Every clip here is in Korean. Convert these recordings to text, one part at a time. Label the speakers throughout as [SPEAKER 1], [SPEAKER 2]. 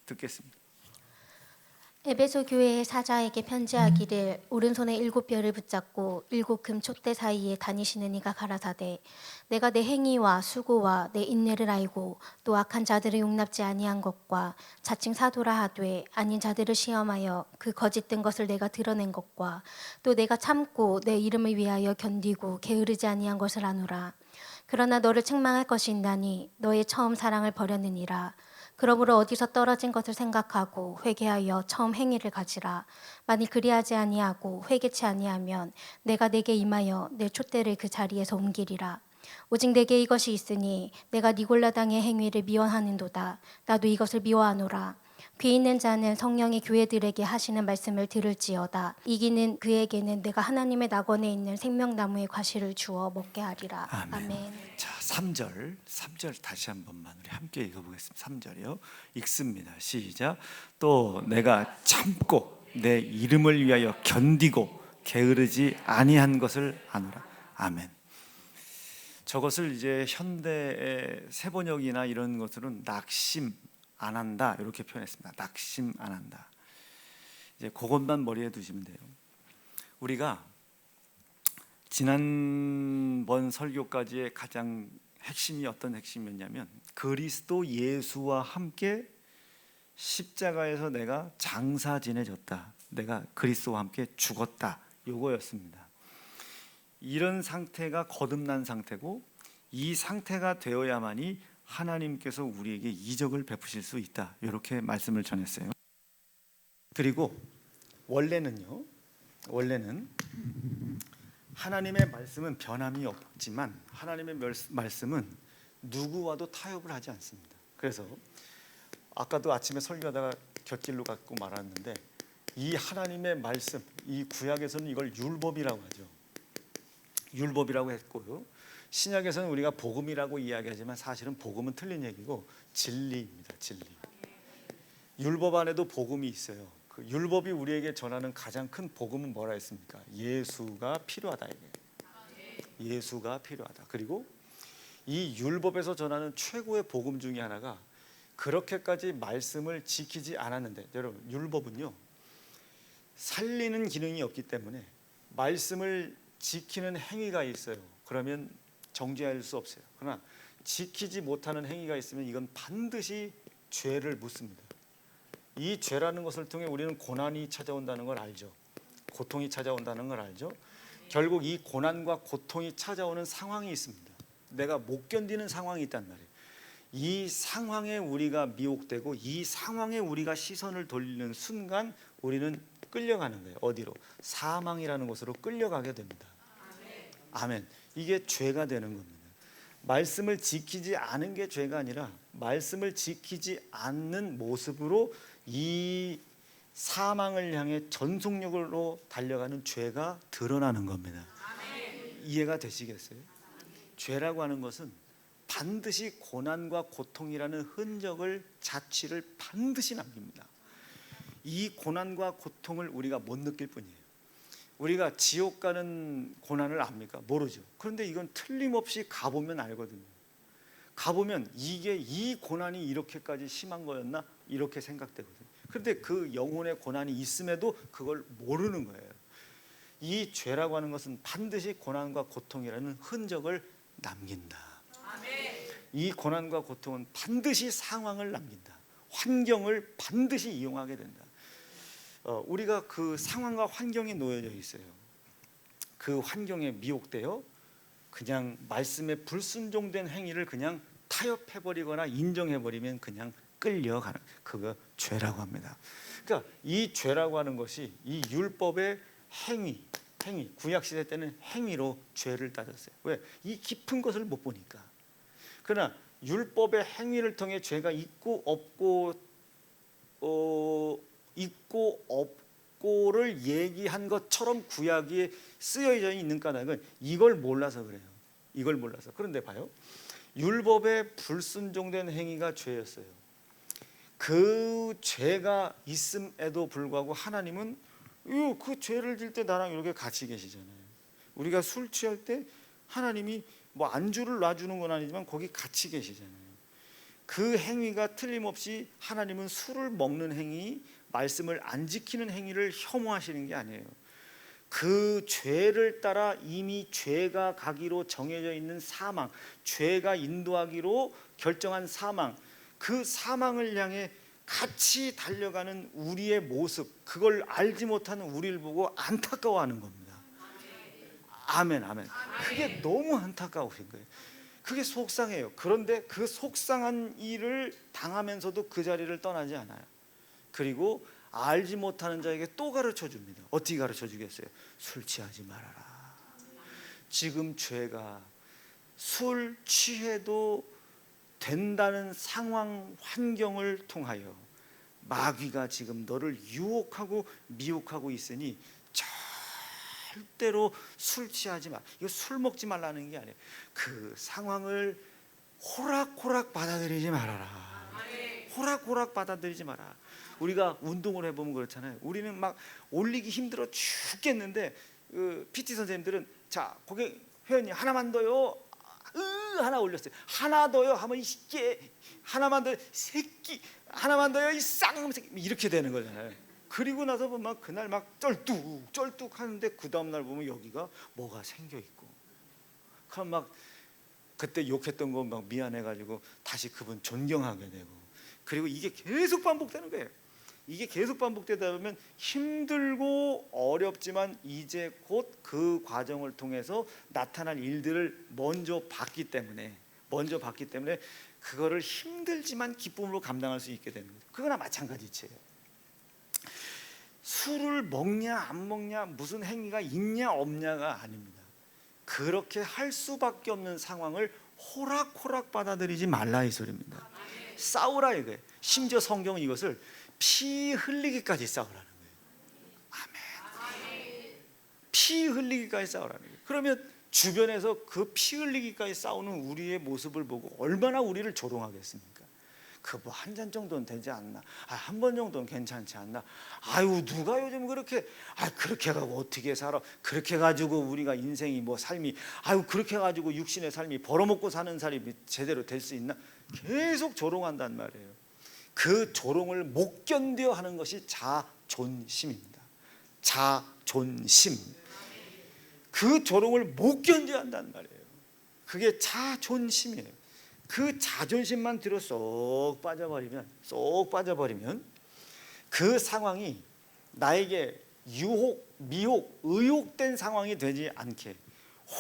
[SPEAKER 1] 듣겠습니다.
[SPEAKER 2] 에베소 교회의 사자에게 편지하기를 오른손에 7뼈를 붙잡고 7금 촛대 사이에 다니시는 이가 가라사대 내가 내 행위와 수고와 내 인내를 알고 또 악한 자들을 용납지 아니한 것과 자칭 사도라 하되 아닌 자들을 시험하여 그 거짓된 것을 내가 드러낸 것과 또 내가 참고 내 이름을 위하여 견디고 게으르지 아니한 것을 아노라. 그러나 너를 책망할 것이 있나니 너의 처음 사랑을 버렸느니라. 그러므로 어디서 떨어진 것을 생각하고 회개하여 처음 행위를 가지라. 만일 그리하지 아니하고 회개치 아니하면 내가 내게 임하여 내 촛대를 그 자리에서 옮기리라. 오직 내게 이것이 있으니 내가 니골라당의 행위를 미워하는도다. 나도 이것을 미워하노라. 귀 있는 자는 성령이 교회들에게 하시는 말씀을 들을지어다. 이기는 그에게는 내가 하나님의 낙원에 있는 생명나무의 과실을 주어 먹게 하리라. 아멘.
[SPEAKER 1] 자, 3절 다시 한 번만 우리 함께 읽어보겠습니다. 3절이요. 읽습니다. 시작. 또 내가 참고 내 이름을 위하여 견디고 게으르지 아니한 것을 아노라. 아멘. 저것을 이제 현대의 세번역이나 이런 것들은 낙심 안 한다 이렇게 표현했습니다. 낙심 안 한다. 이제 그것만 머리에 두시면 돼요. 우리가 지난번 설교까지의 가장 핵심이 어떤 핵심이었냐면 그리스도 예수와 함께 십자가에서 내가 장사 지내졌다. 내가 그리스도와 함께 죽었다. 요거였습니다. 이런 상태가 거듭난 상태고 이 상태가 되어야만이 하나님께서 우리에게 이적을 베푸실 수 있다. 이렇게 말씀을 전했어요. 그리고 원래는 하나님의 말씀은 변함이 없지만 하나님의 말씀은 누구와도 타협을 하지 않습니다. 그래서 아까도 아침에 설교하다가 곁길로 갖고 말았는데 이 하나님의 말씀, 이 구약에서는 이걸 율법이라고 하죠. 율법이라고 했고요. 신약에서는 우리가 복음이라고 이야기하지만 사실은 복음은 틀린 얘기고 진리입니다. 진리. 율법 안에도 복음이 있어요. 그 율법이 우리에게 전하는 가장 큰 복음은 뭐라 했습니까? 예수가 필요하다. 예수가 필요하다. 그리고 이 율법에서 전하는 최고의 복음 중에 하나가 그렇게까지 말씀을 지키지 않았는데, 여러분 율법은요 살리는 기능이 없기 때문에 말씀을 지키는 행위가 있어요. 그러면 정죄할 수 없어요. 그러나 지키지 못하는 행위가 있으면 이건 반드시 죄를 묻습니다. 이 죄라는 것을 통해 우리는 고난이 찾아온다는 걸 알죠. 고통이 찾아온다는 걸 알죠. 결국 이 고난과 고통이 찾아오는 상황이 있습니다. 내가 못 견디는 상황이 있단 말이에요. 이 상황에 우리가 미혹되고 이 상황에 우리가 시선을 돌리는 순간 우리는 끌려가는 거예요. 어디로? 사망이라는 곳으로 끌려가게 됩니다. 아멘. 이게 죄가 되는 겁니다. 말씀을 지키지 않은 게 죄가 아니라 말씀을 지키지 않는 모습으로 이 사망을 향해 전속력으로 달려가는 죄가 드러나는 겁니다. 이해가 되시겠어요? 죄라고 하는 것은 반드시 고난과 고통이라는 흔적을 자취를 반드시 남깁니다. 이 고난과 고통을 우리가 못 느낄 뿐이에요. 우리가 지옥 가는 고난을 압니까? 모르죠. 그런데 이건 틀림없이 가보면 알거든요. 가보면 이게 이 고난이 이렇게까지 심한 거였나? 이렇게 생각되거든요. 그런데 그 영혼의 고난이 있음에도 그걸 모르는 거예요. 이 죄라고 하는 것은 반드시 고난과 고통이라는 흔적을 남긴다. 이 고난과 고통은 반드시 상황을 남긴다. 환경을 반드시 이용하게 된다. 우리가 그 상황과 환경에 놓여져 있어요. 그 환경에 미혹되어 그냥 말씀에 불순종된 행위를 그냥 타협해버리거나 인정해버리면 그냥 끌려가는, 그거 죄라고 합니다. 그러니까 이 죄라고 하는 것이 이 율법의 행위, 구약시대 때는 행위로 죄를 따졌어요. 왜? 이 깊은 것을 못 보니까. 그러나 율법의 행위를 통해 죄가 있고 없고를 얘기한 것처럼 구약에 쓰여져 있는 까닭은 이걸 몰라서 그래요. 이걸 몰라서. 그런데 봐요. 율법에 불순종된 행위가 죄였어요. 그 죄가 있음에도 불구하고 하나님은 그 죄를 질 때 나랑 이렇게 같이 계시잖아요. 우리가 술 취할 때 하나님이 뭐 안주를 놔주는 건 아니지만 거기 같이 계시잖아요. 그 행위가 틀림없이 하나님은 술을 먹는 행위, 말씀을 안 지키는 행위를 혐오하시는 게 아니에요. 그 죄를 따라 이미 죄가 가기로 정해져 있는 사망, 죄가 인도하기로 결정한 사망, 그 사망을 향해 같이 달려가는 우리의 모습, 그걸 알지 못하는 우리를 보고 안타까워하는 겁니다. 아멘, 아멘. 그게 너무 안타까우신 거예요. 그게 속상해요. 그런데 그 속상한 일을 당하면서도 그 자리를 떠나지 않아요. 그리고 알지 못하는 자에게 또 가르쳐 줍니다. 어떻게 가르쳐 주겠어요? 술 취하지 말아라. 지금 죄가 술 취해도 된다는 상황 환경을 통하여 마귀가 지금 너를 유혹하고 미혹하고 있으니 절대로 술 취하지 마. 이거 술 먹지 말라는 게 아니에요. 그 상황을 호락호락 받아들이지 말아라. 호락호락 받아들이지 마라. 우리가 운동을 해보면 그렇잖아요. 우리는 막 올리기 힘들어 죽겠는데 PT 선생님들은 자 고객 회원님 하나만 더요. 하나 올렸어요. 하나 더요 하면 이게 하나만 더 새끼 하나만 더요 이 쌍새끼 이렇게 되는 거잖아요. 그리고 나서 보면 그날 막 쩔뚝 하는데 그 다음 날 보면 여기가 뭐가 생겨 있고, 그럼 막 그때 욕했던 거 막 미안해가지고 다시 그분 존경하게 되고, 그리고 이게 계속 반복되는 거예요. 이게 계속 반복되다 보면 힘들고 어렵지만 이제 곧 그 과정을 통해서 나타날 일들을 먼저 봤기 때문에 그거를 힘들지만 기쁨으로 감당할 수 있게 되는 거예요. 그거나 마찬가지예요. 술을 먹냐 안 먹냐 무슨 행위가 있냐 없냐가 아닙니다. 그렇게 할 수밖에 없는 상황을 호락호락 받아들이지 말라 이 소리입니다. 싸우라 이거예요. 심지어 성경은 이것을 피 흘리기까지 싸우라는 거예요. 아멘. 피 흘리기까지 싸우라는 거예요. 그러면 주변에서 그 피 흘리기까지 싸우는 우리의 모습을 보고 얼마나 우리를 조롱하겠습니까? 그 뭐 한 잔 정도는 되지 않나? 한 번 정도는 괜찮지 않나? 아유 누가 요즘 그렇게 그렇게 가고 어떻게 살아? 그렇게 가지고 우리가 인생이 뭐 삶이 그렇게 가지고 육신의 삶이 벌어먹고 사는 삶이 제대로 될 수 있나? 계속 조롱한단 말이에요. 그 조롱을 못 견뎌 하는 것이 자존심입니다. 자존심. 그 조롱을 못 견뎌 한단 말이에요. 그게 자존심이에요. 그 자존심만 뒤로 쏙 빠져버리면 그 상황이 나에게 유혹, 미혹, 의혹된 상황이 되지 않게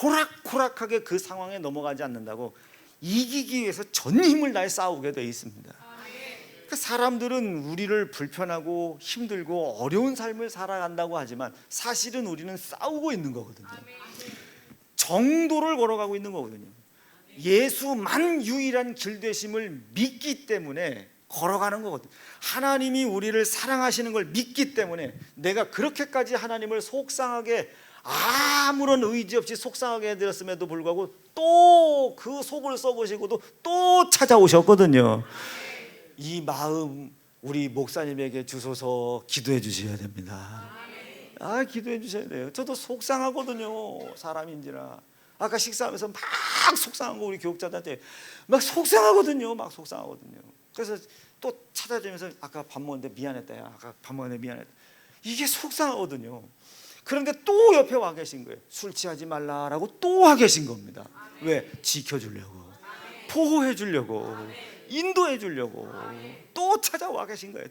[SPEAKER 1] 호락호락하게 그 상황에 넘어가지 않는다고 이기기 위해서 전 힘을 다해 싸우게 되어 있습니다. 그러니까 사람들은 우리를 불편하고 힘들고 어려운 삶을 살아간다고 하지만 사실은 우리는 싸우고 있는 거거든요. 정도를 걸어가고 있는 거거든요. 예수만 유일한 길되심을 믿기 때문에 걸어가는 거거든요. 하나님이 우리를 사랑하시는 걸 믿기 때문에 내가 그렇게까지 하나님을 속상하게 아무런 의지 없이 속상하게 해드렸음에도 불구하고 또 그 속을 써보시고도 또 찾아오셨거든요. 이 마음 우리 목사님에게 주소서. 기도해 주셔야 됩니다. 기도해 주셔야 돼요. 저도 속상하거든요. 사람인지라. 아까 식사하면서 막 속상한 거 우리 교육자들한테 막 속상하거든요. 그래서 또 찾아주면서 아까 밥 먹는데 미안했다. 아까 밥 먹는데 미안했다. 이게 속상하거든요. 그런데 또 옆에 와 계신 거예요. 술 취하지 말라라고 또 와 계신 겁니다. 왜? 지켜주려고, 보호해 주려고, 인도해 주려고 또 찾아와 계신 거예요.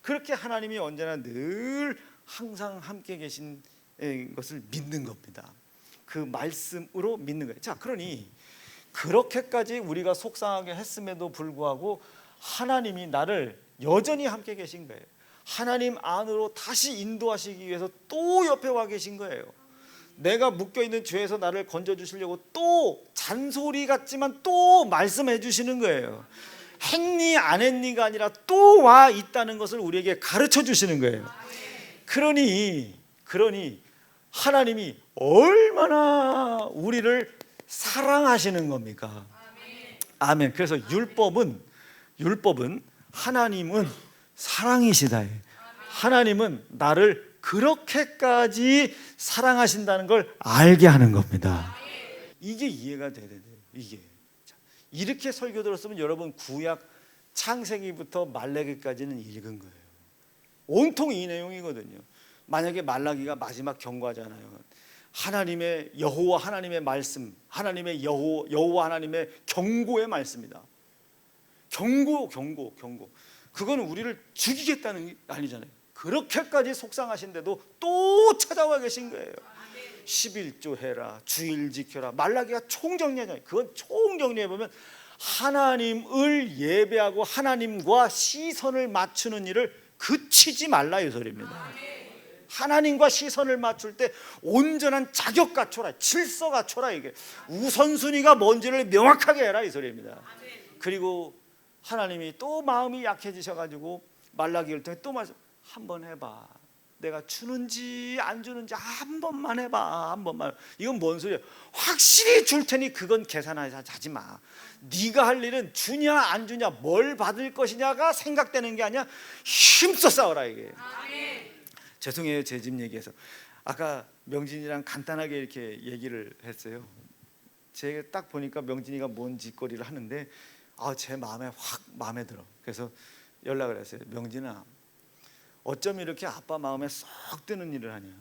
[SPEAKER 1] 그렇게 하나님이 언제나 늘 항상 함께 계신 것을 믿는 겁니다. 그 말씀으로 믿는 거예요. 자, 그러니 그렇게까지 우리가 속상하게 했음에도 불구하고 하나님이 나를 여전히 함께 계신 거예요. 하나님 안으로 다시 인도하시기 위해서 또 옆에 와 계신 거예요. 내가 묶여있는 죄에서 나를 건져주시려고 또 잔소리 같지만 또 말씀해 주시는 거예요. 했니 안 했니가 아니라 또 와 있다는 것을 우리에게 가르쳐 주시는 거예요. 그러니 하나님이 얼마나 우리를 사랑하시는 겁니까? 아멘. 그래서 율법은 하나님은 사랑이시다. 하나님은 나를 그렇게까지 사랑하신다는 걸 알게 하는 겁니다. 이게 이해가 돼야 돼요. 이렇게 설교 들었으면 여러분 구약 창세기부터 말라기까지는 읽은 거예요. 온통 이 내용이거든요. 만약에 말라기가 마지막 경고하잖아요. 하나님의 여호와 하나님의 말씀, 하나님의 여호와 하나님의 경고의 말씀이다. 경고. 그건 우리를 죽이겠다는 게 아니잖아요. 그렇게까지 속상하신데도 또 찾아와 계신 거예요. 11조 해라, 주일 지켜라. 말라기가 총정리하잖아요. 그건 총정리해 보면 하나님을 예배하고 하나님과 시선을 맞추는 일을 그치지 말라 이 소리입니다. 하나님과 시선을 맞출 때 온전한 자격 갖춰라, 질서 갖춰라. 이게 우선순위가 뭔지를 명확하게 해라 이 소리입니다. 그리고 하나님이 또 마음이 약해지셔가지고 말라기를 통해 또 말씀, 한번 해봐. 내가 주는지 안 주는지 한 번만 해봐. 한 번만. 이건 뭔 소리야? 확실히 줄 테니 그건 계산하지 마. 네가 할 일은 주냐 안 주냐, 뭘 받을 것이냐가 생각되는 게 아니야. 힘써 싸워라 이게. 죄송해요, 제 집 얘기해서. 아까 명진이랑 간단하게 이렇게 얘기를 했어요. 제가 딱 보니까 명진이가 뭔 짓거리를 하는데 제 마음에 확 마음에 들어. 그래서 연락을 했어요. 명진아, 어쩜 이렇게 아빠 마음에 쏙 드는 일을 하냐?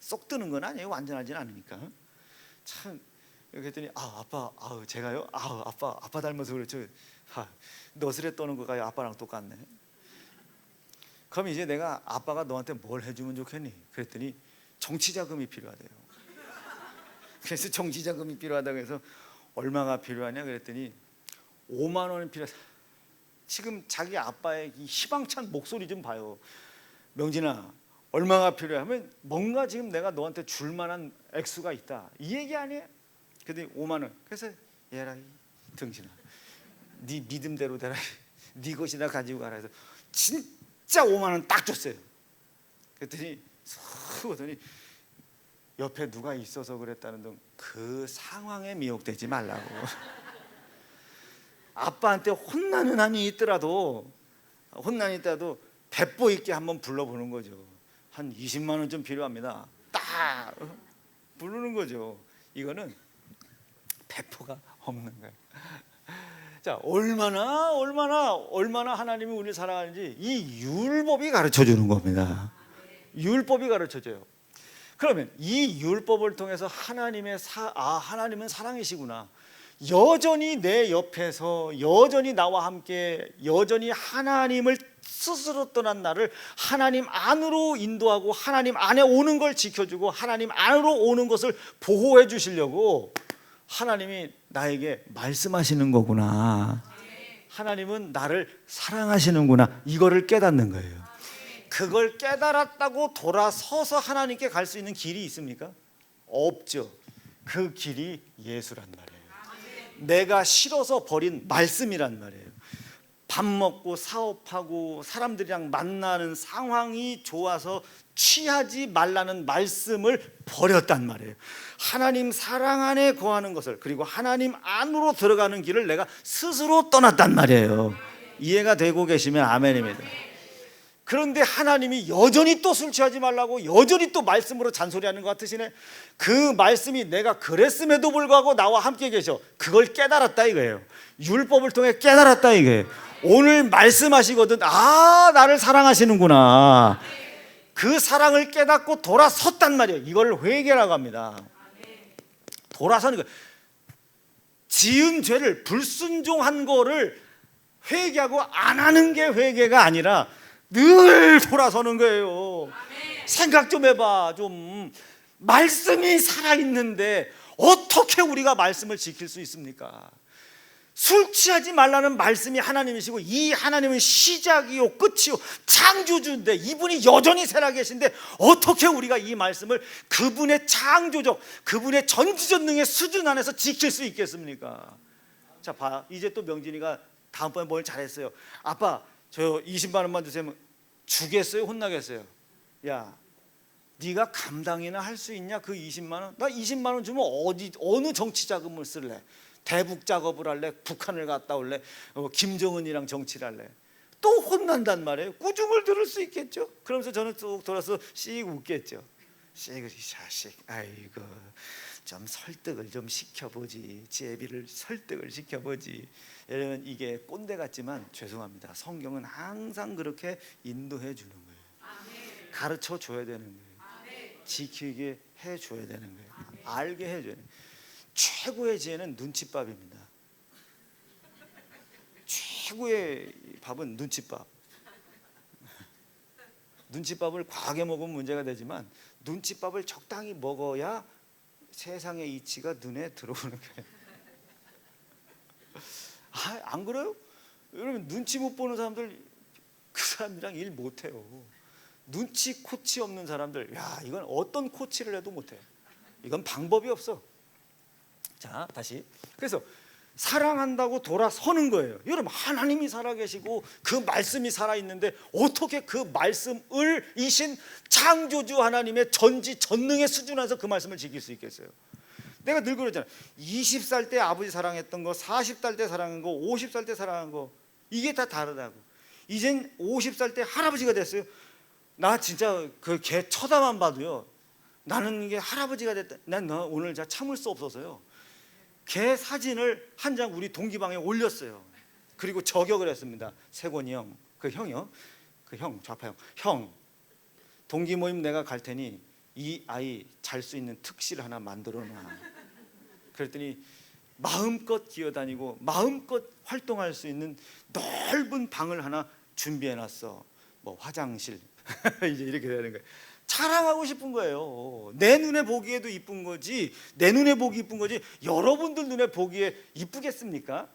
[SPEAKER 1] 쏙 드는 건 아니에요. 완전하진 않으니까. 참. 그랬더니 아빠, 제가요? 아빠 닮아서 그렇죠. 너스레 떠는 거가 아빠랑 똑같네. 그럼 이제 내가 아빠가 너한테 뭘 해주면 좋겠니? 그랬더니 정치자금이 필요하대요. 그래서 정치자금이 필요하다고 해서 얼마가 필요하냐 그랬더니 5만 원이 필요하다. 지금 자기 아빠의 이 희망찬 목소리 좀 봐요. 명진아, 얼마가 필요해? 하면 뭔가 지금 내가 너한테 줄 만한 액수가 있다, 이 얘기 아니에요? 그랬더니 5만 원. 그래서 얘라 이 등신아, 네 믿음대로 되라. 네 것이나 가지고 가라 해서 진짜 5만 원 딱 줬어요. 그랬더니 쑥 오더니 옆에 누가 있어서 그랬다는 등 그 상황에 미혹되지 말라고. 아빠한테 혼나는 한이 있더라도 배포 있게 한번 불러보는 거죠. 한 20만 원 좀 필요합니다. 딱 부르는 거죠. 이거는 배포가 없는 거예요. 자, 얼마나 하나님이 우리를 사랑하는지 이 율법이 가르쳐 주는 겁니다. 율법이 가르쳐 줘요. 그러면 이 율법을 통해서 하나님은 사랑이시구나. 여전히 내 옆에서 여전히 나와 함께 여전히 하나님을 스스로 떠난 나를 하나님 안으로 인도하고 하나님 안에 오는 걸 지켜주고 하나님 안으로 오는 것을 보호해 주시려고 하나님이 나에게 말씀하시는 거구나. 하나님은 나를 사랑하시는구나. 이거를 깨닫는 거예요. 그걸 깨달았다고 돌아서서 하나님께 갈 수 있는 길이 있습니까? 없죠. 그 길이 예수란 말이에요. 내가 싫어서 버린 말씀이란 말이에요. 밥 먹고 사업하고 사람들이랑 만나는 상황이 좋아서 취하지 말라는 말씀을 버렸단 말이에요. 하나님 사랑 안에 거하는 것을, 그리고 하나님 안으로 들어가는 길을 내가 스스로 떠났단 말이에요. 이해가 되고 계시면 아멘입니다. 그런데 하나님이 여전히 또 술 취하지 말라고 여전히 또 말씀으로 잔소리하는 것 같으시네. 그 말씀이 내가 그랬음에도 불구하고 나와 함께 계셔. 그걸 깨달았다 이거예요. 율법을 통해 깨달았다 이거예요. 오늘 말씀하시거든. 나를 사랑하시는구나. 그 사랑을 깨닫고 돌아섰단 말이에요. 이걸 회개라고 합니다. 돌아서는 거예요. 지은 죄를, 불순종한 거를 회개하고 안 하는 게 회개가 아니라 늘 돌아서는 거예요. 생각 좀 해봐. 좀 말씀이 살아있는데 어떻게 우리가 말씀을 지킬 수 있습니까? 술 취하지 말라는 말씀이 하나님이시고 이 하나님은 시작이요 끝이요 창조주인데 이분이 여전히 살아계신데 어떻게 우리가 이 말씀을 그분의 창조적, 그분의 전지전능의 수준 안에서 지킬 수 있겠습니까? 자, 봐. 이제 또 명진이가 다음번에 뭘 잘했어요. 아빠, 저 20만 원만 주세요. 주겠어요? 혼나겠어요? 야, 네가 감당이나 할 수 있냐? 그 20만 원? 나 20만 원 주면 어느 정치 자금을 쓸래? 대북 작업을 할래? 북한을 갔다 올래? 김정은이랑 정치를 할래? 또 혼난단 말이에요. 꾸중을 들을 수 있겠죠? 그러면서 저는 쭉 돌아서 씩 웃겠죠. 씩, 이 자식, 아이고 좀 설득을 좀 시켜보지, 제비를 설득을 시켜보지. 여러분, 이게 꼰대 같지만 죄송합니다. 성경은 항상 그렇게 인도해 주는 거예요. 가르쳐 줘야 되는 거예요. 지키게 해 줘야 되는 거예요. 알게 해 줘야 돼요. 최고의 지혜는 눈칫밥입니다. 최고의 밥은 눈칫밥. 눈칫밥을 과하게 먹으면 문제가 되지만 눈칫밥을 적당히 먹어야 세상의 이치가 눈에 들어오는 거예요. 안 그래요? 여러분, 눈치 못 보는 사람들, 그 사람들이랑 일 못해요. 눈치 코치 없는 사람들, 야, 이건 어떤 코치를 해도 못해. 이건 방법이 없어. 자, 다시. 그래서 사랑한다고 돌아서는 거예요. 여러분, 하나님이 살아계시고 그 말씀이 살아있는데 어떻게 그 말씀을 이신 창조주 하나님의 전지전능의 수준에서 그 말씀을 지킬 수 있겠어요? 내가 늘 그러잖아. 20살 때 아버지 사랑했던 거, 40살 때 사랑한 거, 50살 때 사랑한 거, 이게 다 다르다고. 이젠 50살 때 할아버지가 됐어요. 나 진짜 그 걔 쳐다만 봐도요, 나는 이게 할아버지가 됐다. 난 오늘 진짜 참을 수 없어서요, 걔 사진을 한 장 우리 동기방에 올렸어요. 그리고 저격을 했습니다. 세곤이 형, 그 형이요, 그 형, 좌파 형, 동기 모임 내가 갈 테니 이 아이 잘 수 있는 특실 하나 만들어 놔. 그랬더니 마음껏 기어다니고 마음껏 활동할 수 있는 넓은 방을 하나 준비해 놨어. 뭐 화장실. 이제 이렇게 되는 거예요. 자랑하고 싶은 거예요. 내 눈에 보기에도 이쁜 거지, 내 눈에 보기 이쁜 거지, 여러분들 눈에 보기에 이쁘겠습니까?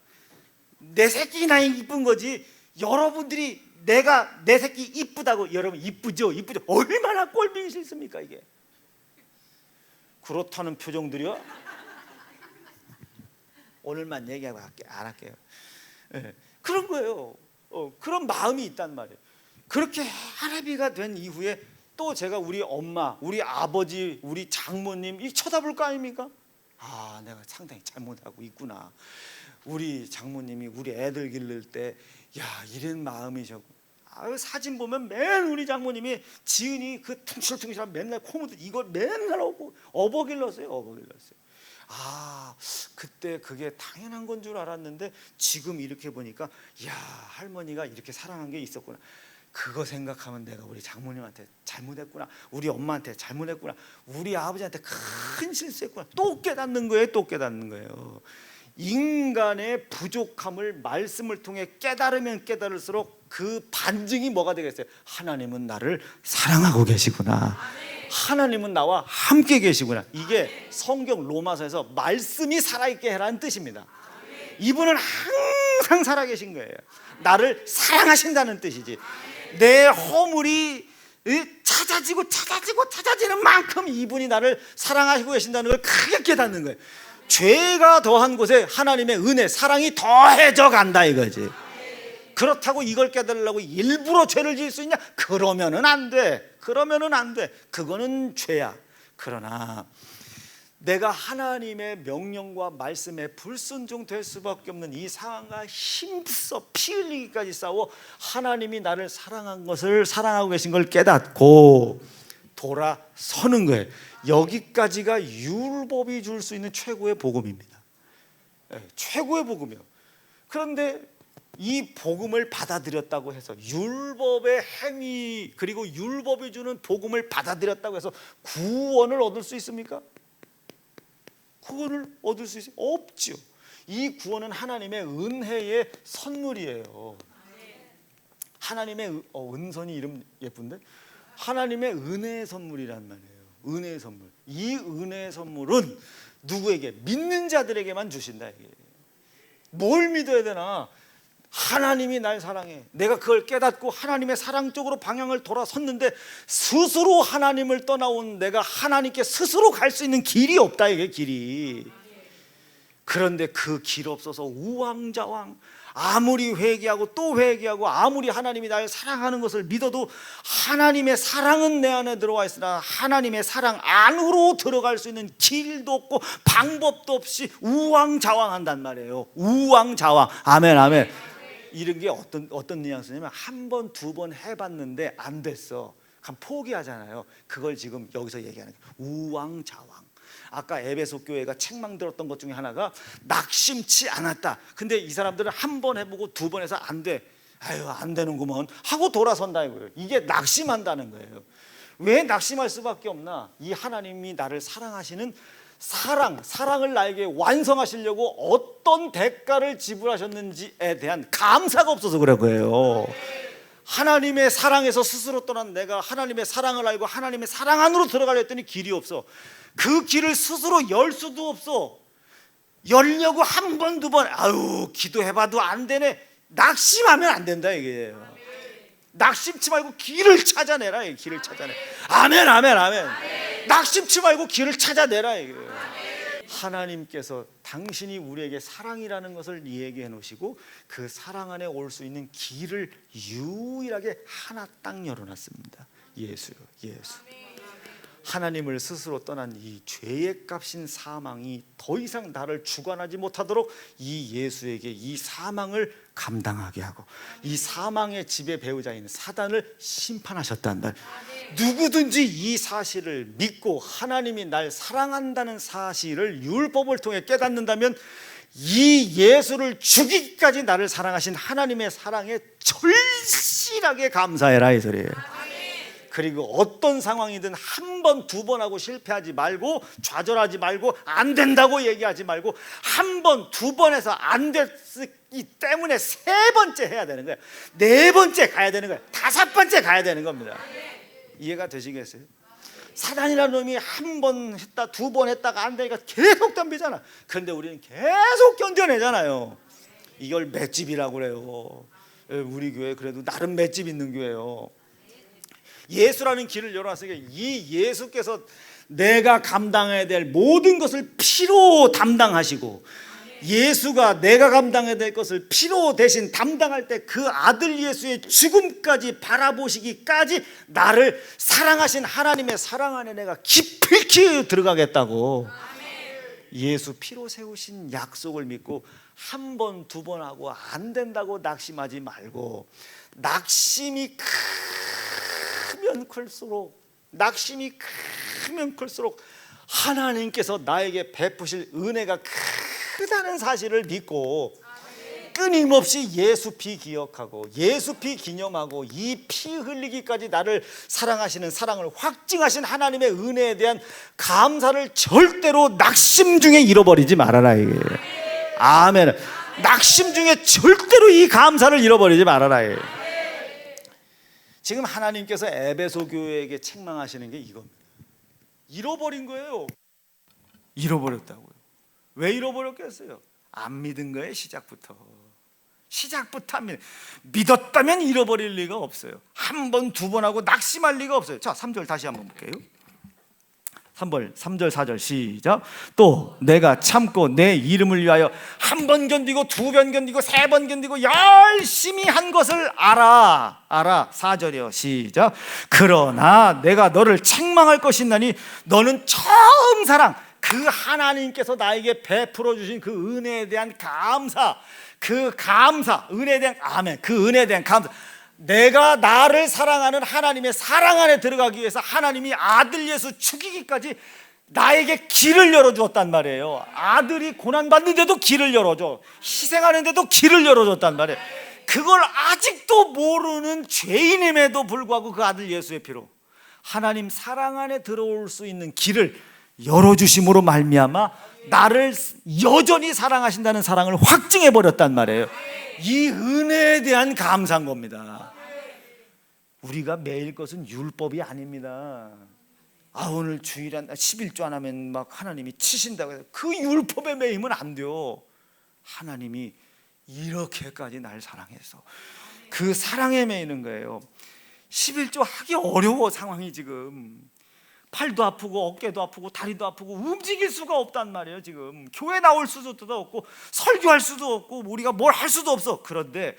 [SPEAKER 1] 내 새끼 나이 이쁜 거지, 여러분들이 내가 내 새끼 이쁘다고, 여러분 이쁘죠? 이쁘죠? 얼마나 꼴보기 싫습니까 이게? 그렇다는 표정들이요? 오늘만 얘기하고 안 할게요. 네. 그런 거예요. 그런 마음이 있단 말이에요. 그렇게 할아비가 된 이후에 또 제가 우리 엄마, 우리 아버지, 우리 장모님 이 쳐다볼 거 아닙니까? 아, 내가 상당히 잘못하고 있구나. 우리 장모님이 우리 애들 기를 때, 야, 이런 마음이셨고. 사진 보면 맨 우리 장모님이 지은이 그 퉁실퉁실한 맨날 코 묻은 이걸 맨날 업어 길렀어요. 아, 그때 그게 당연한 건 줄 알았는데 지금 이렇게 보니까, 야, 할머니가 이렇게 사랑한 게 있었구나. 그거 생각하면 내가 우리 장모님한테 잘못했구나, 우리 엄마한테 잘못했구나, 우리 아버지한테 큰 실수했구나. 또 깨닫는 거예요. 인간의 부족함을 말씀을 통해 깨달으면 깨달을수록 그 반증이 뭐가 되겠어요? 하나님은 나를 사랑하고 계시구나. 하나님은 나와 함께 계시구나. 이게 성경 로마서에서 말씀이 살아있게 해라는 뜻입니다. 이분은 항상 살아계신 거예요. 나를 사랑하신다는 뜻이지. 내 허물이 찾아지는 만큼 이분이 나를 사랑하시고 계신다는 걸 크게 깨닫는 거예요. 죄가 더한 곳에 하나님의 은혜, 사랑이 더해져 간다 이거지. 그렇다고 이걸 깨달으려고 일부러 죄를 지을 수 있냐? 그러면은 안 돼. 그거는 죄야. 그러나 내가 하나님의 명령과 말씀에 불순종될 수밖에 없는 이 상황과 힘써 피 흘리기까지 싸워 하나님이 나를 사랑하고 계신 걸 깨닫고 돌아서는 거예요. 여기까지가 율법이 줄 수 있는 최고의 복음입니다. 최고의 복음이요. 그런데 이 복음을 받아들였다고 해서, 율법의 행위 그리고 율법이 주는 복음을 받아들였다고 해서 구원을 얻을 수 있습니까? 구원을 얻을 수 있어요? 없죠. 이 구원은 하나님의 은혜의 선물이에요. 하나님의 은선이 이름 예쁜데, 하나님의 은혜의 선물이란 말이에요. 은혜의 선물. 이 은혜의 선물은 누구에게? 믿는 자들에게만 주신다. 이게. 뭘 믿어야 되나? 하나님이 날 사랑해. 내가 그걸 깨닫고 하나님의 사랑 쪽으로 방향을 돌아섰는데 스스로 하나님을 떠나온 내가 하나님께 스스로 갈 수 있는 길이 없다. 이게 길이. 그런데 그 길 없어서 우왕좌왕, 아무리 회개하고 또 회개하고 아무리 하나님이 나를 사랑하는 것을 믿어도 하나님의 사랑은 내 안에 들어와 있으나 하나님의 사랑 안으로 들어갈 수 있는 길도 없고 방법도 없이 우왕좌왕한단 말이에요. 우왕좌왕. 아멘, 아멘. 이런 게 어떤 뉘앙스냐면, 한 번, 두 번 해봤는데 안 됐어. 그럼 포기하잖아요. 그걸 지금 여기서 얘기하는 거예요. 우왕좌왕. 아까 에베소 교회가 책망들었던 것 중에 하나가 낙심치 않았다. 근데 이 사람들은 한 번 해보고 두 번 해서 안 돼. 아유, 안 되는구먼 하고 돌아선다 이거예요. 이게 낙심한다는 거예요. 왜 낙심할 수밖에 없나? 이 하나님이 나를 사랑하시는 사랑을 나에게 완성하시려고 어떤 대가를 지불하셨는지에 대한 감사가 없어서 그런 거예요. 하나님의 사랑에서 스스로 떠난 내가 하나님의 사랑을 알고 하나님의 사랑 안으로 들어가려 했더니 길이 없어. 그 길을 스스로 열 수도 없어. 열려고 한 번, 두 번, 아유, 기도해봐도 안 되네. 낙심하면 안 된다 이게. 낙심치 말고 길을 찾아내라. 길을 찾아내. 아멘, 아멘, 아멘. 낙심치 말고 길을 찾아내라 이게. 하나님께서 당신이 우리에게 사랑이라는 것을 얘기해 놓으시고 그 사랑 안에 올 수 있는 길을 유일하게 하나 딱 열어놨습니다. 예수요, 예수. 하나님을 스스로 떠난 이 죄의 값인 사망이 더 이상 나를 주관하지 못하도록 이 예수에게 이 사망을 감당하게 하고 이 사망의 지배 배우자인 사단을 심판하셨다는 말. 누구든지 이 사실을 믿고 하나님이 날 사랑한다는 사실을 율법을 통해 깨닫는다면 이 예수를 죽이기까지 나를 사랑하신 하나님의 사랑에 절실하게 감사해라 이 소리예요. 그리고 어떤 상황이든 한 번, 두 번 하고 실패하지 말고 좌절하지 말고 안 된다고 얘기하지 말고 한 번, 두 번 해서 안 됐기 때문에 세 번째 해야 되는 거예요. 네 번째 가야 되는 거예요. 다섯 번째 가야 되는 겁니다. 이해가 되시겠어요? 사단이라는 놈이 한 번 했다, 두 번 했다가 안 되니까 계속 덤비잖아. 그런데 우리는 계속 견뎌내잖아요. 이걸 맷집이라고 그래요. 우리 교회 그래도 나름 맷집 있는 교회예요. 예수라는 길을 열어놨으니까 이 예수께서 내가 감당해야 될 모든 것을 피로 담당하시고 예수가 내가 감당해야 될 것을 피로 대신 담당할 때 그 아들 예수의 죽음까지 바라보시기까지 나를 사랑하신 하나님의 사랑 안에 내가 깊이 들어가겠다고. 예수 피로 세우신 약속을 믿고 한 번, 두 번 하고 안 된다고 낙심하지 말고 낙심이 크면 클수록 하나님께서 나에게 베푸실 은혜가 크다는 사실을 믿고 끊임없이 예수 피 기억하고 예수 피 기념하고 이 피 흘리기까지 나를 사랑하시는 사랑을 확증하신 하나님의 은혜에 대한 감사를 절대로 낙심 중에 잃어버리지 말아라 이게. 아멘. 낙심 중에 절대로 이 감사를 잃어버리지 말아라 이게. 지금 하나님께서 에베소 교회에게 책망하시는 게 이겁니다. 잃어버린 거예요. 잃어버렸다고요. 왜 잃어버렸겠어요? 안 믿은 거예요. 시작부터 안 믿었다면 잃어버릴 리가 없어요. 한 번, 두 번 하고 낙심할 리가 없어요. 자, 3절 다시 한번 볼게요. 3절, 4절 시작. 또 내가 참고 내 이름을 위하여 한 번 견디고 두 번 견디고 세 번 견디고 열심히 한 것을 알아. 4절이요 시작. 그러나 내가 너를 책망할 것이나니 너는 처음 사랑 그 하나님께서 나에게 베풀어 주신 그 은혜에 대한 감사, 은혜에 대한 아멘, 그 은혜에 대한 감사. 내가 나를 사랑하는 하나님의 사랑 안에 들어가기 위해서 하나님이 아들 예수 죽이기까지 나에게 길을 열어주었단 말이에요. 아들이 고난받는데도 길을 열어줘, 희생하는데도 길을 열어줬단 말이에요. 그걸 아직도 모르는 죄인임에도 불구하고 그 아들 예수의 피로 하나님 사랑 안에 들어올 수 있는 길을 열어주심으로 말미암아 나를 여전히 사랑하신다는 사랑을 확증해 버렸단 말이에요. 이 은혜에 대한 감사한 겁니다. 우리가 매일 것은 율법이 아닙니다. 오늘 주일 11조 안 하면 막 하나님이 치신다고 해서 그 율법에 매이면 안 돼요. 하나님이 이렇게까지 날 사랑해서 그 사랑에 매이는 거예요. 11조 하기 어려워. 상황이 지금 팔도 아프고 어깨도 아프고 다리도 아프고 움직일 수가 없단 말이에요. 지금 교회 나올 수도 없고 설교할 수도 없고 우리가 뭘 할 수도 없어. 그런데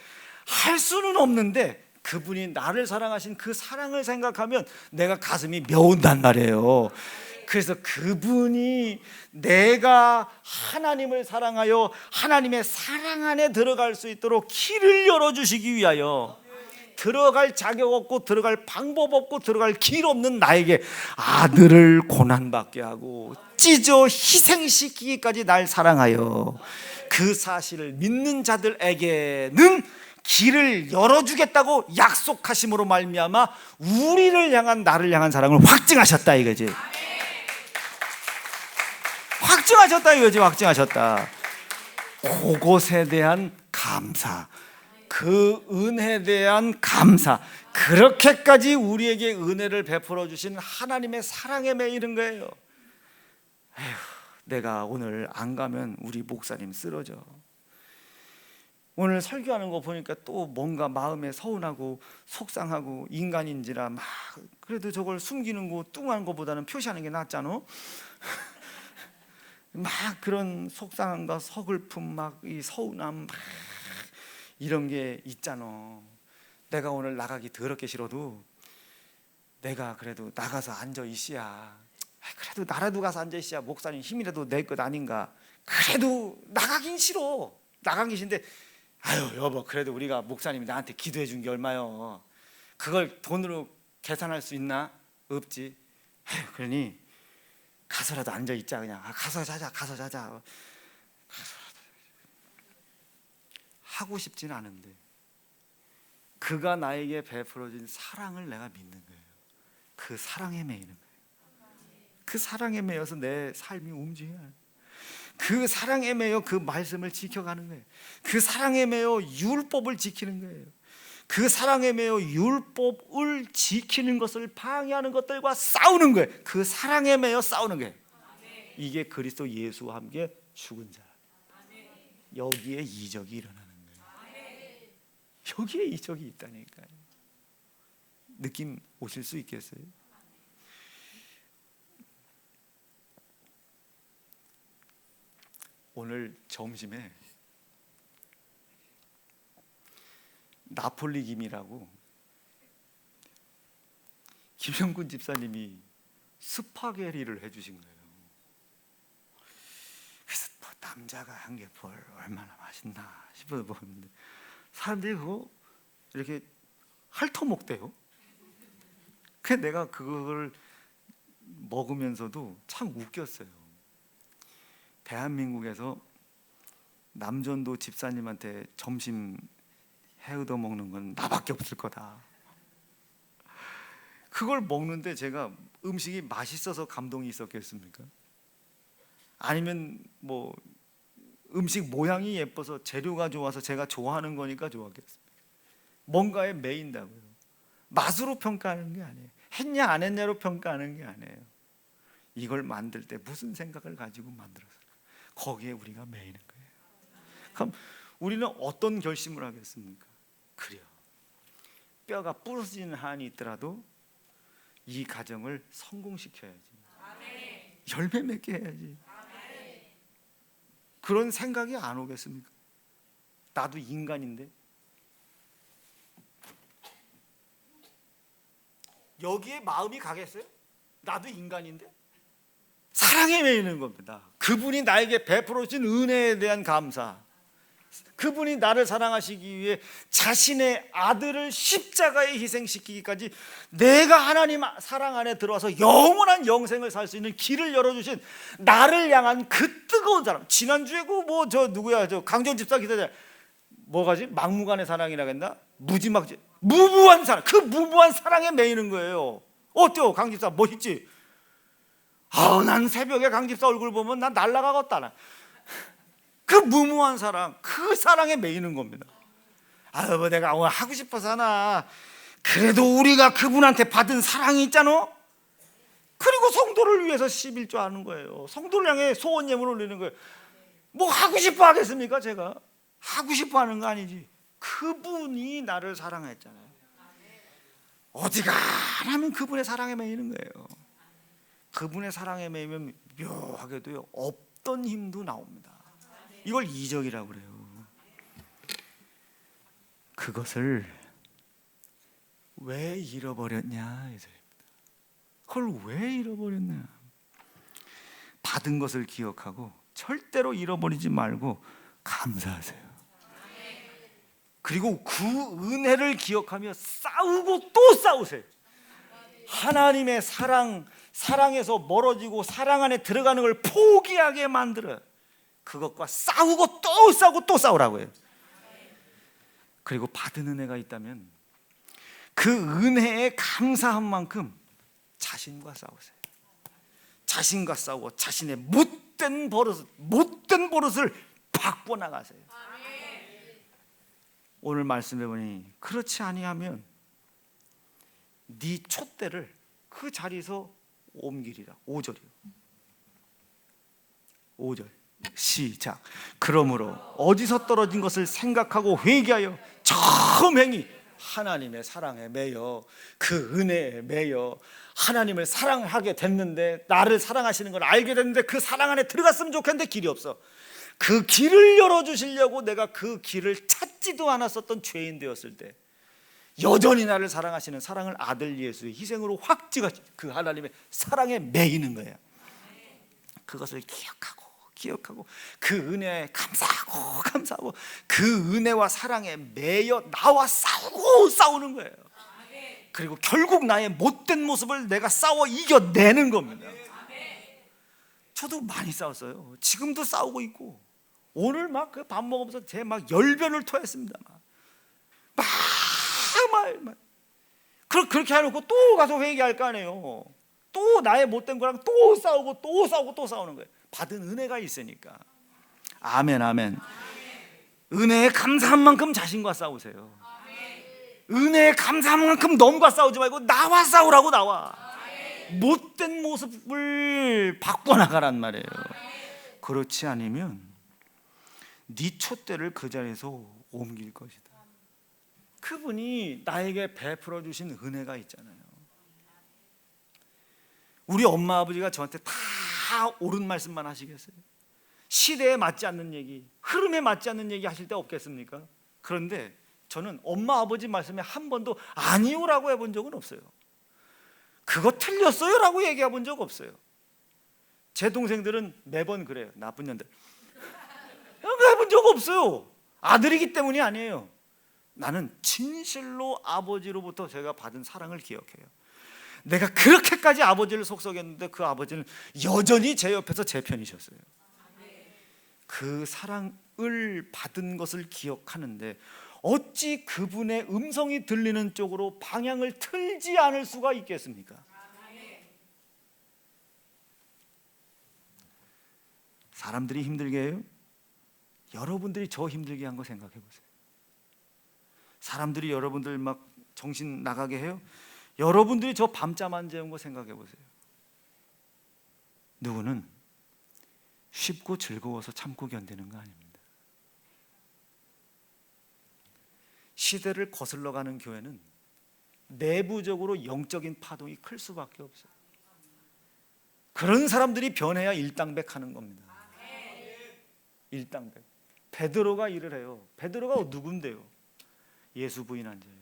[SPEAKER 1] 할 수는 없는데 그분이 나를 사랑하신 그 사랑을 생각하면 내가 가슴이 메운단 말이에요. 그래서 그분이 내가 하나님을 사랑하여 하나님의 사랑 안에 들어갈 수 있도록 길을 열어주시기 위하여 들어갈 자격 없고 들어갈 방법 없고 들어갈 길 없는 나에게 아들을 고난받게 하고 찢어 희생시키기까지 날 사랑하여 그 사실을 믿는 자들에게는 길을 열어주겠다고 약속하심으로 말미암아 우리를 향한, 나를 향한 사랑을 확증하셨다 이거지. 확증하셨다 이거지. 확증하셨다. 그것에 대한 감사, 그 은혜에 대한 감사, 그렇게까지 우리에게 은혜를 베풀어 주신 하나님의 사랑에 매이는 거예요. 에휴, 내가 오늘 안 가면 우리 목사님 쓰러져. 오늘 설교하는 거 보니까 또 뭔가 마음에 서운하고 속상하고 인간인지라 막 그래도 저걸 숨기는 거 뚱한 거보다는 표시하는 게 낫잖아. 막 그런 속상함과 서글픔, 막 이 서운함, 막 이런 게 있잖아. 내가 오늘 나가기 더럽게 싫어도 내가 그래도 나가서 앉아 있어야, 그래도 나라도 가서 앉아 있어야 목사님 힘이라도 낼 것 아닌가. 그래도 나가긴 싫어. 나가긴 싫은데 아유 여보, 그래도 우리가 목사님이 나한테 기도해 준 게 얼마요. 그걸 돈으로 계산할 수 있나? 없지. 아유, 그러니 가서라도 앉아 있자. 그냥 가서 자자. 하고 싶진 않은데 그가 나에게 베풀어진 사랑을 내가 믿는 거예요. 그 사랑에 매이는 거예요. 그 사랑에 매여서 내 삶이 움직여요. 그 사랑에 매여 그 말씀을 지켜가는 거예요. 그 사랑에 매여 율법을 지키는 거예요. 그 사랑에 매여 율법을 지키는 것을 방해하는 것들과 싸우는 거예요. 그 사랑에 매여 싸우는 거예요. 이게 그리스도 예수와 함께 죽은 자. 여기에 이적이 일어나는 거예요. 여기에 이적이 있다니까요. 느낌 오실 수 있겠어요? 오늘 점심에 나폴리 김이라고 김영군 집사님이 스파게티를 해주신 거예요. 그래서 뭐 남자가 한 게 얼마나 맛있나 싶어서 먹었는데 사람들이 그거 이렇게 핥아먹대요. 그래서 내가 그걸 먹으면서도 참 웃겼어요. 대한민국에서 남전도 집사님한테 점심 해얻어 먹는 건 나밖에 없을 거다. 그걸 먹는데 제가 음식이 맛있어서 감동이 있었겠습니까? 아니면 뭐 음식 모양이 예뻐서 재료가 좋아서 제가 좋아하는 거니까 좋았겠습니까? 뭔가에 매인다고요. 맛으로 평가하는 게 아니에요. 했냐 안 했냐로 평가하는 게 아니에요. 이걸 만들 때 무슨 생각을 가지고 만들었을까? 거기에 우리가 매이는 거예요. 그럼 우리는 어떤 결심을 하겠습니까? 그래요. 뼈가 부러지는 한이 있더라도 이 가정을 성공시켜야지. 열매 맺게 해야지. 그런 생각이 안 오겠습니까? 나도 인간인데. 여기에 마음이 가겠어요? 나도 인간인데. 사랑에 매이는 겁니다. 그분이 나에게 베풀어 주신 은혜에 대한 감사, 그분이 나를 사랑하시기 위해 자신의 아들을 십자가에 희생시키기까지 내가 하나님 사랑 안에 들어와서 영원한 영생을 살 수 있는 길을 열어주신 나를 향한 그 뜨거운 사랑. 지난주에 그 뭐 저 누구야, 저 강정 집사 기자들 뭐가지? 막무가내 사랑이라 했나? 무무한 사랑. 그 무무한 사랑에 매이는 거예요. 어때요, 강 집사 멋있지? 난 새벽에 강 집사 얼굴 보면 난 날아가겠다. 나. 그 무모한 사랑, 그 사랑에 매이는 겁니다. 뭐 내가 오늘 하고 싶어서 하나. 그래도 우리가 그분한테 받은 사랑이 있잖아. 그리고 성도를 위해서 11조 하는 거예요. 성도를 향해 소원 예물을 올리는 거예요. 뭐 하고 싶어 하겠습니까? 제가 하고 싶어 하는 거 아니지. 그분이 나를 사랑했잖아요. 어디가 하면 그분의 사랑에 매이는 거예요. 그분의 사랑에 매이면 묘하게도요, 없던 힘도 나옵니다. 이걸 이적이라고 그래요. 그것을 왜 잃어버렸냐 이 소리입니다. 그걸 왜 잃어버렸냐. 받은 것을 기억하고 절대로 잃어버리지 말고 감사하세요. 그리고 그 은혜를 기억하며 싸우고 또 싸우세요. 하나님의 사랑에서 멀어지고 사랑 안에 들어가는 걸 포기하게 만들어요. 그것과 싸우고 또 싸우고 또 싸우라고 해요. 그리고 받은 은혜가 있다면 그 은혜에 감사한 만큼 자신과 싸우세요. 자신과 싸우고 자신의 못된 버릇을 바꿔나가세요. 오늘 말씀해 보니 그렇지 아니하면 네 촛대를 그 자리에서 옮기리라. 5절이요. 5절 시작. 그러므로 어디서 떨어진 것을 생각하고 회개하여 처음 행히 하나님의 사랑에 매여 그 은혜에 매여 하나님을 사랑하게 됐는데, 나를 사랑하시는 걸 알게 됐는데 그 사랑 안에 들어갔으면 좋겠는데 길이 없어. 그 길을 열어주시려고 내가 그 길을 찾지도 않았었던 죄인 되었을 때 여전히 나를 사랑하시는 사랑을 아들 예수의 희생으로 확 찍어 그 하나님의 사랑에 매이는 거예요. 그것을 기억하고 그 은혜에 감사하고 그 은혜와 사랑에 매여 나와 싸우는 거예요. 그리고 결국 나의 못된 모습을 내가 싸워 이겨내는 겁니다. 저도 많이 싸웠어요. 지금도 싸우고 있고, 오늘 막 그 밥 먹으면서 제 막 열변을 토했습니다. 막 그렇게 해놓고 또 가서 회개할 거 아니에요. 또 나의 못된 거랑 또 싸우는 거예요. 받은 은혜가 있으니까. 아멘. 은혜에 감사한 만큼 자신과 싸우세요. 은혜에 감사한 만큼 넘과 싸우지 말고 나와 싸우라고. 나와. 못된 모습을 바꿔나가란 말이에요. 그렇지 않으면 네 촛대를 그 자리에서 옮길 것이다. 그분이 나에게 베풀어 주신 은혜가 있잖아요. 우리 엄마 아버지가 저한테 다 옳은 말씀만 하시겠어요? 시대에 맞지 않는 얘기, 흐름에 맞지 않는 얘기 하실 때 없겠습니까? 그런데 저는 엄마 아버지 말씀에 한 번도 아니오라고 해본 적은 없어요. 그거 틀렸어요 라고 얘기해 본 적 없어요. 제 동생들은 매번 그래요. 나쁜 년들. 해본 적 없어요. 아들이기 때문이 아니에요. 나는 진실로 아버지로부터 제가 받은 사랑을 기억해요. 내가 그렇게까지 아버지를 속썩였는데 그 아버지는 여전히 제 옆에서 제 편이셨어요. 그 사랑을 받은 것을 기억하는데 어찌 그분의 음성이 들리는 쪽으로 방향을 틀지 않을 수가 있겠습니까? 사람들이 힘들게 해요? 여러분들이 저 힘들게 한 거 생각해 보세요. 사람들이 여러분들 막 정신 나가게 해요? 여러분들이 저 밤잠 안 재운 거 생각해 보세요. 누구는 쉽고 즐거워서 참고 견디는 거 아닙니다. 시대를 거슬러 가는 교회는 내부적으로 영적인 파동이 클 수밖에 없어요. 그런 사람들이 변해야 일당백하는 겁니다. 일당백. 베드로가 일을 해요. 베드로가 누군데요? 예수 부인한 자예요.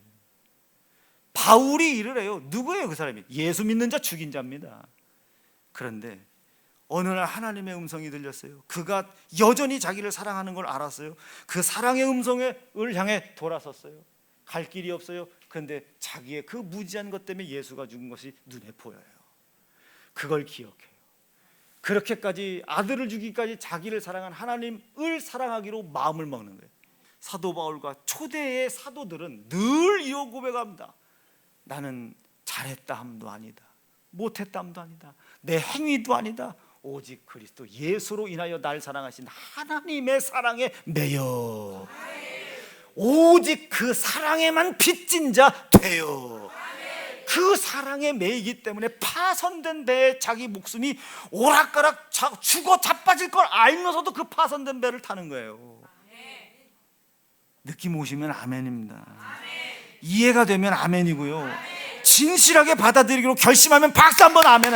[SPEAKER 1] 바울이 일을 해요. 누구예요 그 사람이? 예수 믿는 자 죽인 자입니다. 그런데 어느 날 하나님의 음성이 들렸어요. 그가 여전히 자기를 사랑하는 걸 알았어요. 그 사랑의 음성을 향해 돌아섰어요. 갈 길이 없어요. 그런데 자기의 그 무지한 것 때문에 예수가 죽은 것이 눈에 보여요. 그걸 기억해요. 그렇게까지 아들을 주기까지 자기를 사랑한 하나님을 사랑하기로 마음을 먹는 거예요. 사도 바울과 초대의 사도들은 늘 이어 고백합니다. 나는 잘했다 함도 아니다, 못했다 함도 아니다, 내 행위도 아니다, 오직 그리스도 예수로 인하여 날 사랑하신 하나님의 사랑에 매여 오직 그 사랑에만 빚진 자 되어 그 사랑에 매이기 때문에 파손된 배에 자기 목숨이 오락가락 죽어 자빠질 걸 알면서도 그 파손된 배를 타는 거예요. 느낌 오시면 아멘입니다. 이해가 되면 아멘이고요. 진실하게 받아들이기로 결심하면 박수 한번 아멘.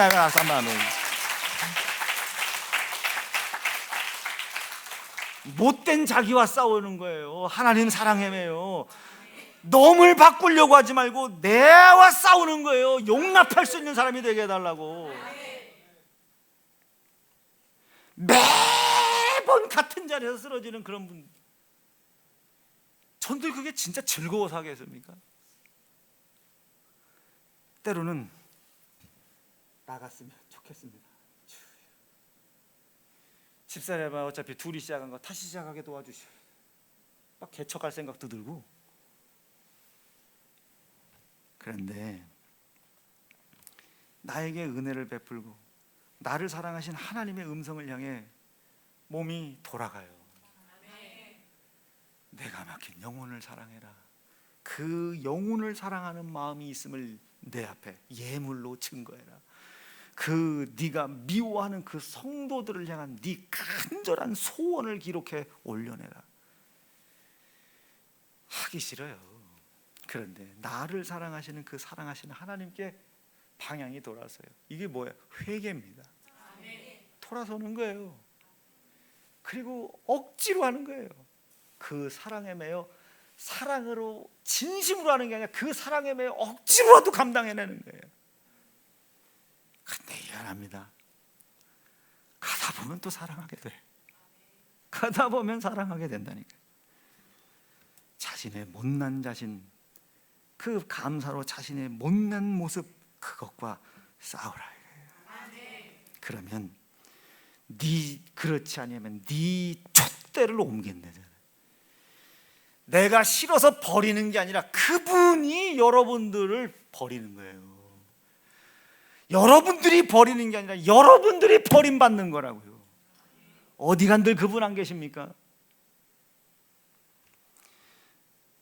[SPEAKER 1] 못된 자기와 싸우는 거예요. 하나님 사랑해매요. 넘을 바꾸려고 하지 말고 내와 싸우는 거예요. 용납할 수 있는 사람이 되게 해달라고. 매번 같은 자리에서 쓰러지는 그런 분, 전들 그게 진짜 즐거워서 하겠습니까? 때로는 나갔으면 좋겠습니다. 집사람아 어차피 둘이 시작한 거 다시 시작하게 도와주시오. 막 개척할 생각도 들고. 그런데 나에게 은혜를 베풀고 나를 사랑하신 하나님의 음성을 향해 몸이 돌아가요. 내가 맡긴 영혼을 사랑해라. 그 영혼을 사랑하는 마음이 있음을 내 앞에 예물로 증거해라. 그 네가 미워하는 그 성도들을 향한 네 간절한 소원을 기록해 올려내라. 하기 싫어요. 그런데 나를 사랑하시는 그 사랑하시는 하나님께 방향이 돌아서요. 이게 뭐예요? 회개입니다. 돌아서는 거예요. 그리고 억지로 하는 거예요. 그 사랑에 매여 사랑으로 진심으로 하는 게 아니라 그 사랑에 매여 억지로라도 감당해내는 거예요. 근데 미안합니다. 가다 보면 또 사랑하게 돼. 가다 보면 사랑하게 된다니까. 자신의 못난 자신, 그 감사로 자신의 못난 모습, 그것과 싸우라. 그러면 그렇지 않으면 네 촛대를 옮긴다. 내가 싫어서 버리는 게 아니라 그분이 여러분들을 버리는 거예요. 여러분들이 버리는 게 아니라 여러분들이 버림받는 거라고요. 어디 간들 그분 안 계십니까?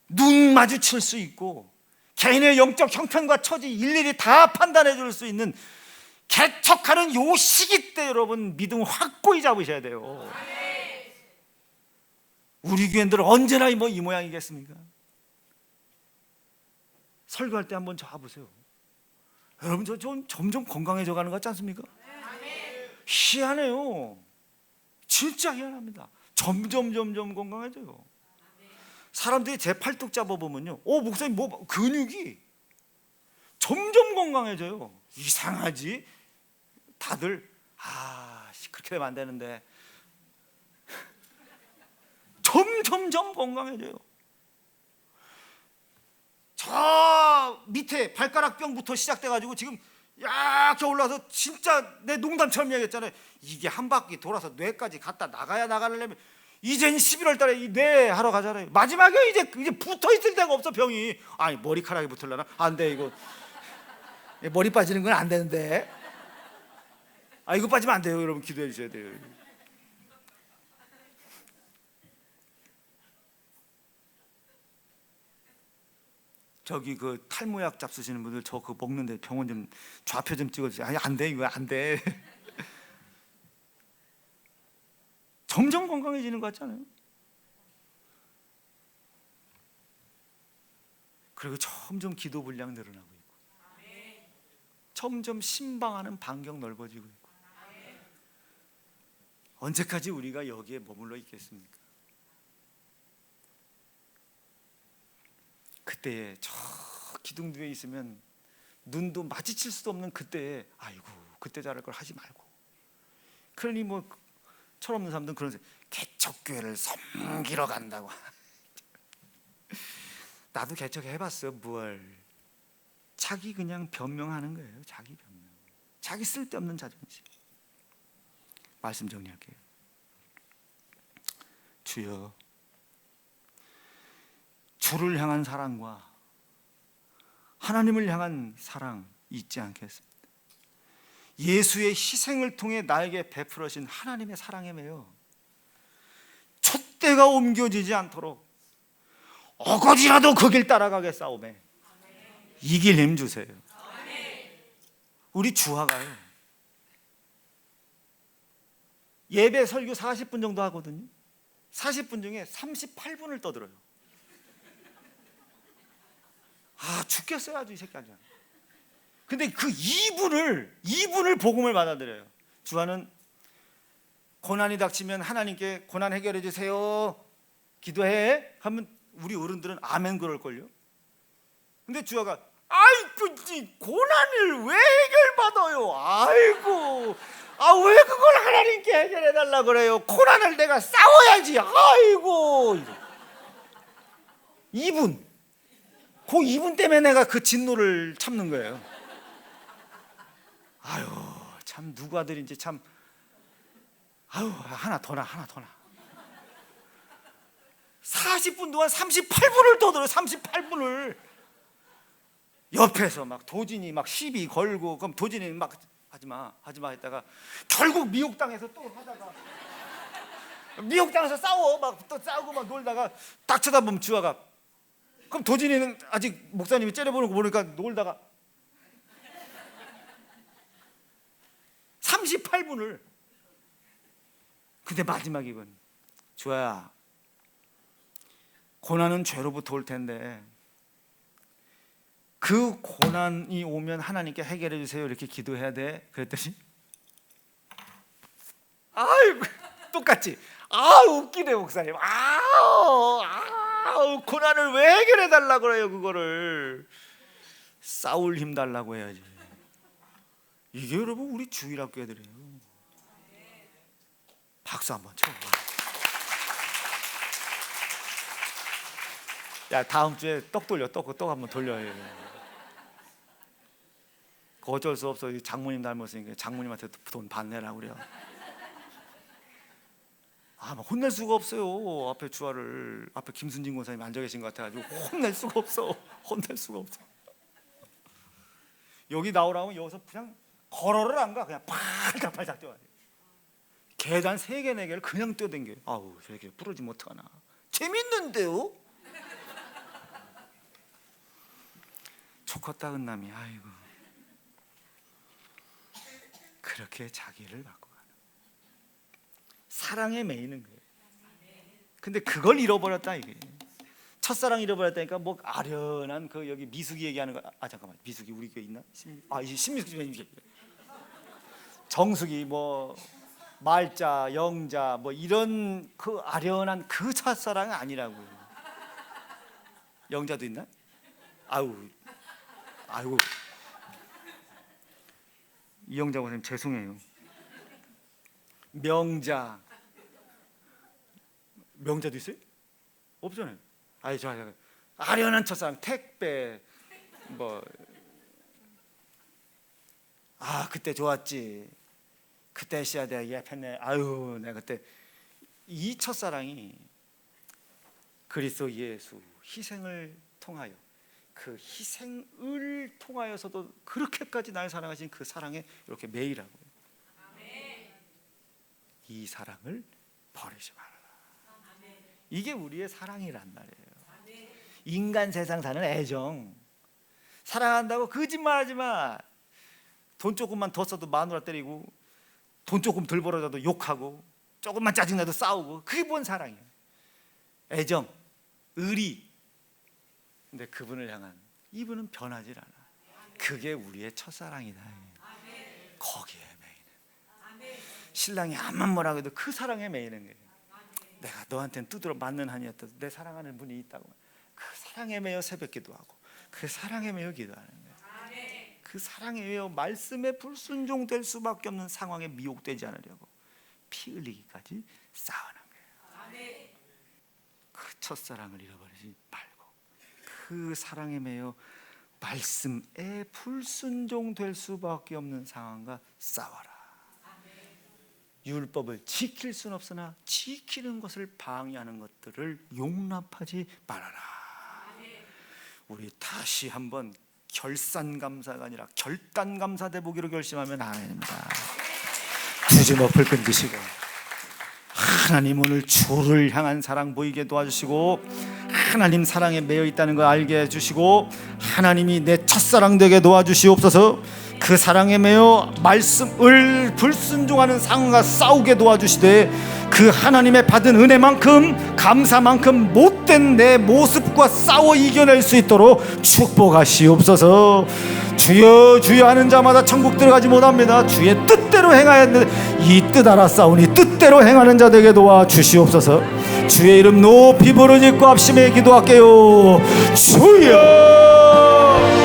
[SPEAKER 1] 눈 마주칠 수 있고 개인의 영적 형편과 처지 일일이 다 판단해 줄 수 있는 개척하는 요 시기 때 여러분 믿음 확고히 잡으셔야 돼요. 우리 교회들 언제나 이 모양이겠습니까? 설교할 때 한번 잡으세요. 여러분 저 점점 건강해져 가는 것 같지 않습니까? 희한해요. 진짜 희한합니다. 점점 건강해져요. 사람들이 제 팔뚝 잡아보면요, 목사님 뭐 근육이 점점 건강해져요. 이상하지? 다들 그렇게 되면 안 되는데 점점 건강해져요. 저 밑에 발가락뼈부터 시작돼가지고 지금 약게 올라서 진짜 내 농담처럼 얘기했잖아요. 이게 한 바퀴 돌아서 뇌까지 갔다 나가려면 이젠 11월 달에 이 뇌 하러 가잖아요. 마지막에 이제 붙어 있을 데가 없어 병이. 아니 머리카락이 붙으려나? 안 돼 이거. 머리 빠지는 건 안 되는데. 이거 빠지면 안 돼요. 여러분 기도해 주셔야 돼요. 저기 그 탈모약 잡수시는 분들 저 그거 먹는데 병원 좀 좌표 좀 찍어주세요. 아니 안 돼 이거 안 돼. 점점 건강해지는 것 같잖아요. 그리고 점점 기도 분량 늘어나고 있고, 점점 신방하는 반경 넓어지고 있고. 언제까지 우리가 여기에 머물러 있겠습니까? 그때에 저 기둥 뒤에 있으면 눈도 마주칠 수도 없는 그때에 그때 잘할 걸 하지 말고. 그러니 뭐 철없는 사람들은 그런 개척교회를 섬기러 간다고. 나도 개척해봤어. 뭘 자기 그냥 변명하는 거예요. 자기 변명, 자기 쓸데없는 자존심. 말씀 정리할게요. 주여, 주를 향한 사랑과 하나님을 향한 사랑 잊지 않겠습니다. 예수의 희생을 통해 나에게 베풀어진 하나님의 사랑에 매여 촛대가 옮겨지지 않도록 어거지라도 그 길 따라가게 싸움에 이길 힘 주세요. 우리 주화가요, 예배 설교 40분 정도 하거든요. 40분 중에 38분을 떠들어요. 죽겠어요 아주 이 새끼 아주. 근데 그 2분을 복음을 받아들여요. 주화는 고난이 닥치면 하나님께 고난 해결해 주세요 기도해 하면 우리 어른들은 아멘 그럴걸요. 근데 주화가 고난을 왜 해결받아요? 아이고, 왜 그걸 하나님께 해결해 달라 그래요? 고난을 내가 싸워야지. 아이고. 2분. 그 2분 때문에 내가 그 진노를 참는 거예요. 참 누구 아들인지 참. 아유, 하나 더 나. 40분 동안 38분을 떠들어요. 38분을 옆에서 막 도진이 막 시비 걸고, 그럼 도진이 막 하지마 했다가 결국 미혹당해서 또 하다가 미혹당해서 싸워, 막 또 싸우고 막 놀다가 딱 쳐다보면 주아가, 그럼 도진이는 아직 목사님이 째려보는 거 모르니까 놀다가 38분을. 근데 마지막 이건, 주아야, 고난은 죄로부터 올 텐데 그 고난이 오면 하나님께 해결해 주세요, 이렇게 기도해야 돼. 그랬더니 아이고 똑같지. 웃기네 목사님. 고난을 왜 해결해 달라고 그래요. 그거를 싸울 힘 달라고 해야지. 이게 여러분 우리 주일학교 애들이에요. 박수 한번 쳐. 야, 다음 주에 떡 돌려. 떡 한번 돌려요. 그거 어쩔 수 없어. 장모님 닮았으니까 장모님한테 돈 반내라고 그래요. 막 혼낼 수가 없어요. 앞에 주아를, 앞에 김순진 권사님 앉아 계신 것 같아가지고 혼낼 수가 없어. 여기 나오라면 여기서 그냥 걸어를 안 가. 그냥 팔짝 뛰어야 돼. 계단 3개 4개를 그냥 뛰어댕겨요. 아우, 저렇게 부러지면 어떡하나. 재밌는데요? 조커 따은 남이, 아이고, 그렇게 자기를 갖고 가는, 사랑에 매이는 거예요. 근데 그걸 잃어버렸다 이게. 첫사랑 잃어버렸다니까. 뭐 아련한 그 여기 미숙이 얘기하는 거. 잠깐만, 미숙이 우리 교회 있나? 이제 신미숙이, 정숙이, 뭐 말자, 영자, 뭐 이런 그 아련한 그 첫사랑은 아니라고요. 영자도 있나? 아이고, 이영자 선생님 죄송해요. 명자도 있어요? 없잖아요. 저 아련한 첫사랑, 택배, 뭐 그때 좋았지. 그때 시야 내가 예뻤네. 내가 그때. 이 첫사랑이 그리스도 예수 희생을 통하여, 그 희생을 통하여서도 그렇게까지 날 사랑하신 그 사랑에 이렇게 매이라고. 이 사랑을 버리지 말아라. 이게 우리의 사랑이란 말이에요. 인간 세상 사는 애정. 사랑한다고 거짓말하지 마. 돈 조금만 더 써도 마누라 때리고, 돈 조금 덜 벌어져도 욕하고, 조금만 짜증나도 싸우고, 그게 뭔 사랑이에요. 애정, 의리. 근데 그분을 향한, 이분은 변하질 않아. 그게 우리의 첫사랑이다. 거기에 매이는, 신랑이 암만 뭐라고 해도 그 사랑에 매이는 거예요. 내가 너한테는 두드러 맞는 한이었다. 내 사랑하는 분이 있다고. 그 사랑에 매여 새벽 기도하고, 그 사랑에 매여 기도하는 거예요. 그 사랑에 매여 말씀에 불순종될 수밖에 없는 상황에 미혹되지 않으려고 피 흘리기까지 싸우는 거예요. 그 첫사랑을 잃어버리지 말고, 그 사랑에 매여 말씀에 불순종될 수밖에 없는 상황과 싸워라. 율법을 지킬 수는 없으나 지키는 것을 방해하는 것들을 용납하지 말아라. 우리 다시 한번 결산감사가 아니라 결단감사 되보기로 결심하면 아멘입니다. 두 주먹을 끈드시고, 하나님 오늘 주를 향한 사랑 보이게 도와주시고, 하나님 사랑에 매여 있다는 걸 알게 해주시고, 하나님이 내 첫사랑 되게 도와주시옵소서. 그 사랑에 매여 말씀을 불순종하는 상황과 싸우게 도와주시되, 그 하나님의 받은 은혜만큼 감사만큼 못된 내 모습과 싸워 이겨낼 수 있도록 축복하시옵소서. 주여 주여 하는 자마다 천국 들어가지 못합니다. 주의 뜻대로 행하야 하는데 이 뜻 알아 싸우니 뜻대로 행하는 자 되게 도와주시옵소서. 주의 이름 높이 부르짖고 합심해 기도할게요. 주여.